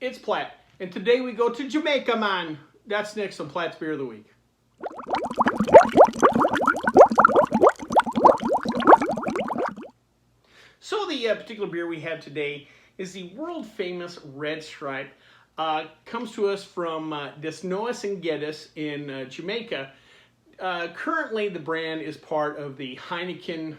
It's Platt, and today we go to Jamaica, man. That's next on Platt's Beer of the Week. So the particular beer we have today is the world famous Red Stripe. Comes to us from Desnoas and Geddes in Jamaica. Currently the brand is part of the Heineken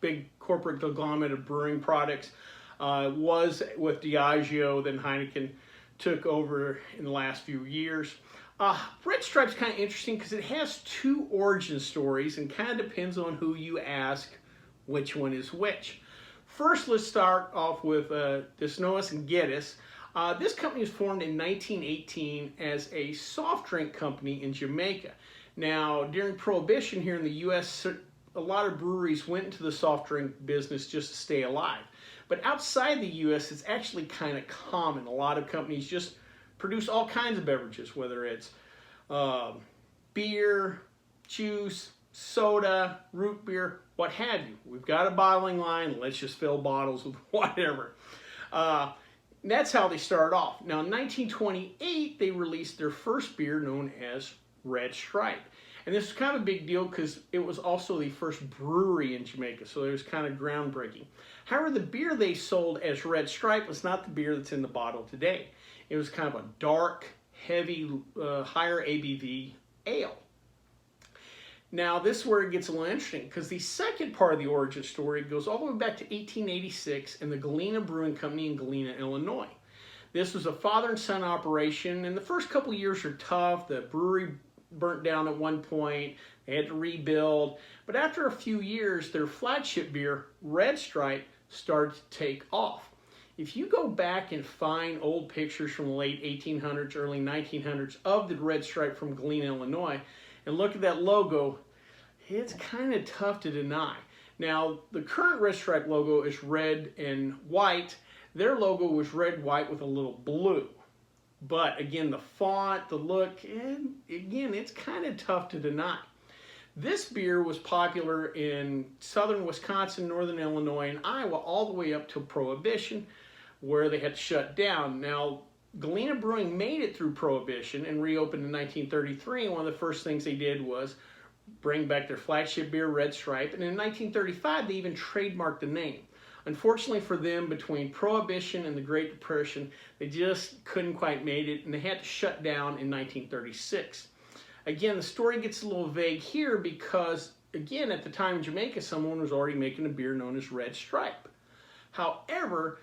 big corporate conglomerate of brewing products. Was with Diageo, then Heineken took over in the last few years. Red Stripe's kind of interesting because it has two origin stories and kind of depends on who you ask which one is which. First, let's start off with Desnoas and Geddes. This company was formed in 1918 as a soft drink company in Jamaica. Now, during Prohibition here in the U.S., a lot of breweries went into the soft drink business just to stay alive. But outside the U.S., it's actually kind of common. A lot of companies just produce all kinds of beverages, whether it's beer, juice, soda, root beer, what have you. We've got a bottling line, let's just fill bottles with whatever. That's how they started off. Now in 1928, they released their first beer known as Red Stripe. And this was kind of a big deal because it was also the first brewery in Jamaica, so it was kind of groundbreaking. However, the beer they sold as Red Stripe was not the beer that's in the bottle today. It was kind of a dark, heavy, higher ABV ale. Now, this is where it gets a little interesting because the second part of the origin story goes all the way back to 1886 and the Galena Brewing Company in Galena, Illinois. This was a father and son operation, and the first couple of years are tough. The brewery burnt down at one point. They had to rebuild. But after a few years, their flagship beer, Red Stripe, started to take off. If you go back and find old pictures from the late 1800s, early 1900s of the Red Stripe from Galena, Illinois, and look at that logo, it's kind of tough to deny. Now, the current Red Stripe logo is red and white. Their logo was red, white with a little blue. But again, the font, the look, and again, it's kind of tough to deny. This beer was popular in southern Wisconsin, northern Illinois, and Iowa, all the way up to Prohibition, where they had to shut down. Now, Galena Brewing made it through Prohibition and reopened in 1933, and one of the first things they did was bring back their flagship beer, Red Stripe, and in 1935, they even trademarked the name. Unfortunately for them, between Prohibition and the Great Depression, they just couldn't quite make it, and they had to shut down in 1936. Again, the story gets a little vague here because, again, at the time in Jamaica, someone was already making a beer known as Red Stripe. However,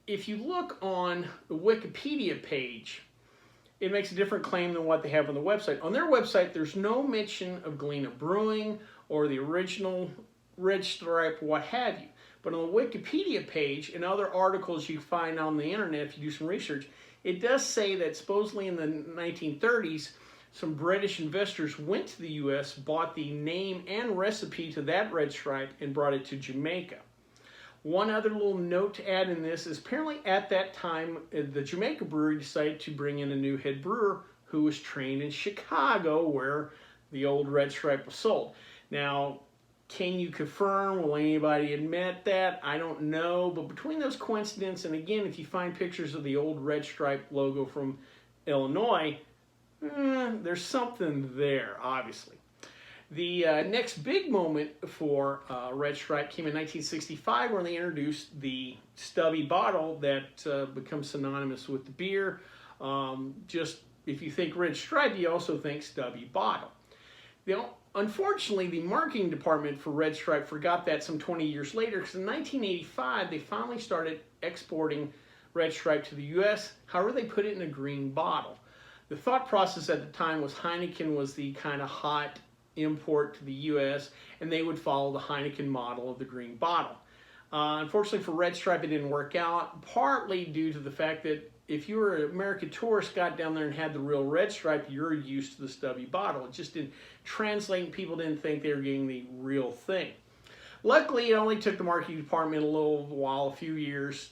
if you look on the Wikipedia page, it makes a different claim than what they have on the website. On their website, there's no mention of Galena Brewing or the original Red Stripe, what have you. But on the Wikipedia page and other articles you find on the internet, if you do some research, it does say that supposedly in the 1930s, some British investors went to the U.S., bought the name and recipe to that Red Stripe, and brought it to Jamaica. One other little note to add in this is apparently at that time, the Jamaica brewery decided to bring in a new head brewer who was trained in Chicago, where the old Red Stripe was sold. Now, can you confirm? Will anybody admit that? I don't know. But between those coincidences, and again, if you find pictures of the old Red Stripe logo from Illinois, there's something there, obviously. The next big moment for Red Stripe came in 1965 when they introduced the stubby bottle that becomes synonymous with the beer. Just if you think Red Stripe, you also think stubby bottle. Unfortunately, the marketing department for Red Stripe forgot that some 20 years later, because in 1985, they finally started exporting Red Stripe to the U.S. However, they put it in a green bottle. The thought process at the time was Heineken was the kind of hot import to the U.S., and they would follow the Heineken model of the green bottle. Unfortunately for Red Stripe, it didn't work out, partly due to the fact that if you were an American tourist, got down there and had the real Red Stripe, you're used to the stubby bottle. It just didn't translate, and people didn't think they were getting the real thing. Luckily, it only took the marketing department a little while, a few years,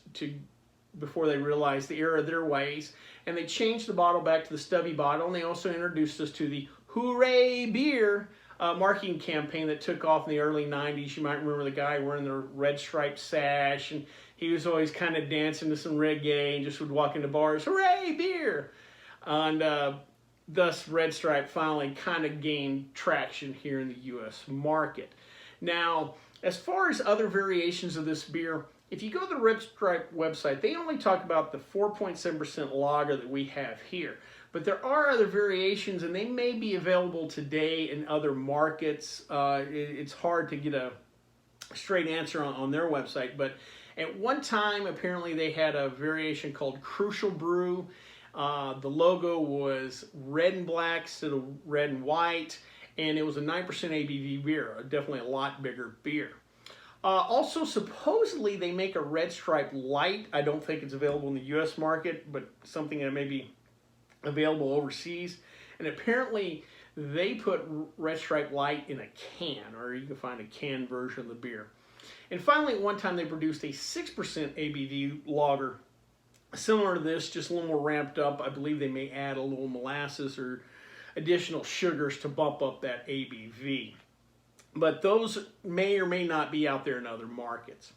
before they realized the error of their ways, and they changed the bottle back to the stubby bottle, and they also introduced us to the Hooray Beer marketing campaign that took off in the early 90s. You might remember the guy wearing the red striped sash, and he was always kind of dancing to some reggae and just would walk into bars, hooray, beer! And thus Red Stripe finally kind of gained traction here in the U.S. market. Now, as far as other variations of this beer, if you go to the Red Stripe website, they only talk about the 4.7% lager that we have here. But there are other variations, and they may be available today in other markets. It's hard to get a straight answer on their website, but at one time, apparently they had a variation called Crucial Brew. The logo was red and black instead of red and white, and it was a 9% ABV beer, definitely a lot bigger beer. Also, supposedly they make a Red Stripe Light. I don't think it's available in the U.S. market, but something that may be available overseas. And apparently they put Red Stripe Light in a can, or you can find a canned version of the beer. And finally, at one time they produced a 6% ABV lager, similar to this, just a little more ramped up. I believe they may add a little molasses or additional sugars to bump up that ABV. But those may or may not be out there in other markets.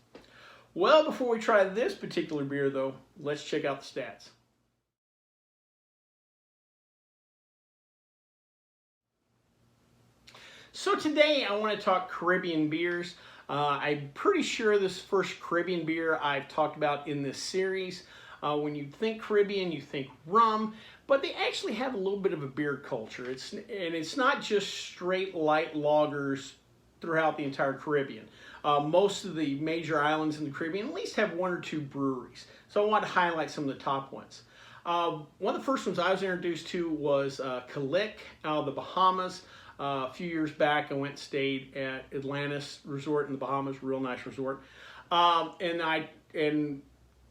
Well, before we try this particular beer, though, let's check out the stats. So today I want to talk Caribbean beers. I'm pretty sure this first Caribbean beer I've talked about in this series. When you think Caribbean, you think rum, but they actually have a little bit of a beer culture. It's not just straight light lagers throughout the entire Caribbean. Most of the major islands in the Caribbean at least have one or two breweries. So I want to highlight some of the top ones. One of the first ones I was introduced to was Kalik out of the Bahamas. A few years back, I went and stayed at Atlantis Resort in the Bahamas, real nice resort. And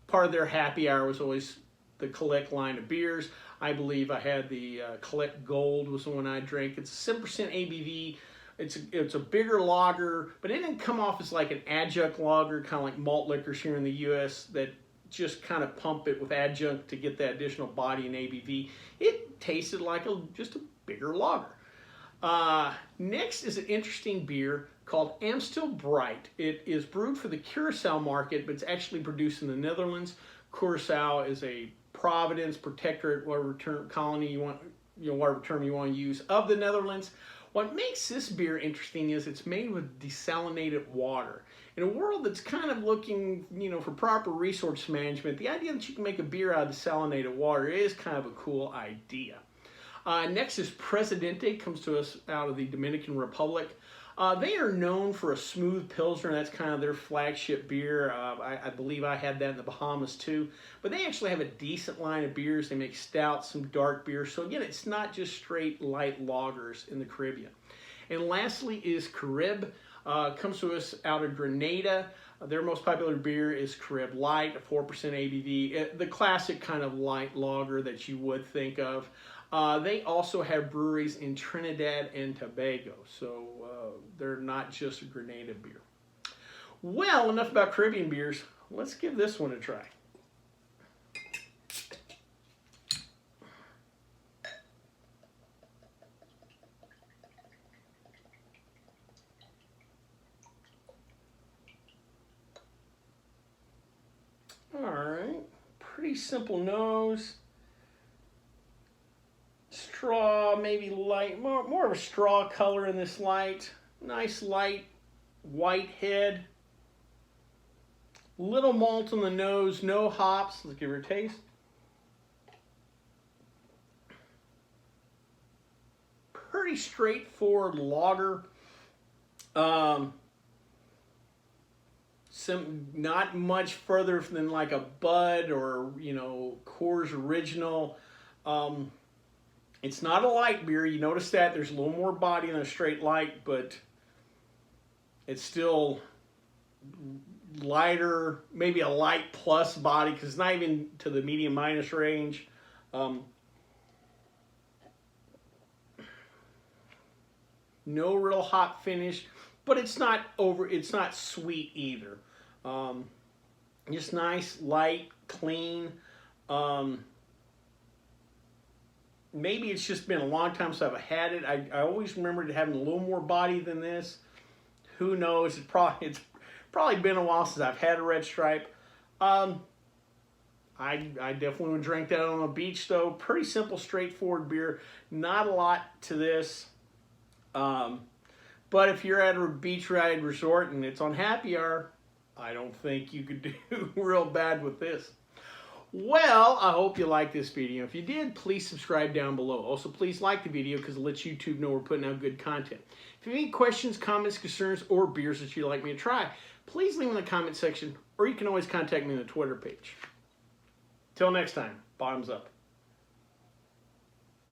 part of their happy hour was always the Kalik line of beers. I believe I had the Kalik Gold was the one I drank. It's a 7% ABV. It's a bigger lager, but it didn't come off as like an adjunct lager, kind of like malt liquors here in the U.S. that just kind of pump it with adjunct to get that additional body and ABV. It tasted like just a bigger lager. Next is an interesting beer called Amstel Bright. It is brewed for the Curacao market, but it's actually produced in the Netherlands. Curacao is a province, protectorate, whatever term, colony you want, whatever term you want to use, of the Netherlands. What makes this beer interesting is it's made with desalinated water. In a world that's kind of looking, for proper resource management, the idea that you can make a beer out of desalinated water is kind of a cool idea. Next is Presidente, comes to us out of the Dominican Republic. They are known for a smooth Pilsner. That's kind of their flagship beer. I believe I had that in the Bahamas too. But they actually have a decent line of beers. They make stouts, some dark beers. So again, it's not just straight light lagers in the Caribbean. And lastly is Carib. Comes to us out of Grenada. Their most popular beer is Carib Light, a 4% ABV. The classic kind of light lager that you would think of. They also have breweries in Trinidad and Tobago, so they're not just a Grenada beer. Well, enough about Caribbean beers. Let's give this one a try. All right, pretty simple nose. Straw, maybe light, more of a straw color in this light. Nice light white head. Little malt on the nose, no hops. Let's give her a taste. Pretty straightforward lager. Not much further than like a Bud or Coors Original. It's not a light beer. You notice that there's a little more body than a straight light, but it's still lighter, maybe a light plus body because it's not even to the medium minus range. No real hop finish, but it's not sweet either. Just nice, light, clean. Maybe it's just been a long time since I've had it. I always remembered it having a little more body than this. Who knows? It's probably been a while since I've had a Red Stripe. I definitely would drink that on the beach, though. Pretty simple, straightforward beer. Not a lot to this. But if you're at a beach ride resort and it's on happy hour, I don't think you could do real bad with this. Well, I hope you liked this video. If you did, please subscribe down below. Also, please like the video because it lets YouTube know we're putting out good content. If you have any questions, comments, concerns, or beers that you'd like me to try, please leave them in the comment section, or you can always contact me on the Twitter page. Till next time, bottoms up.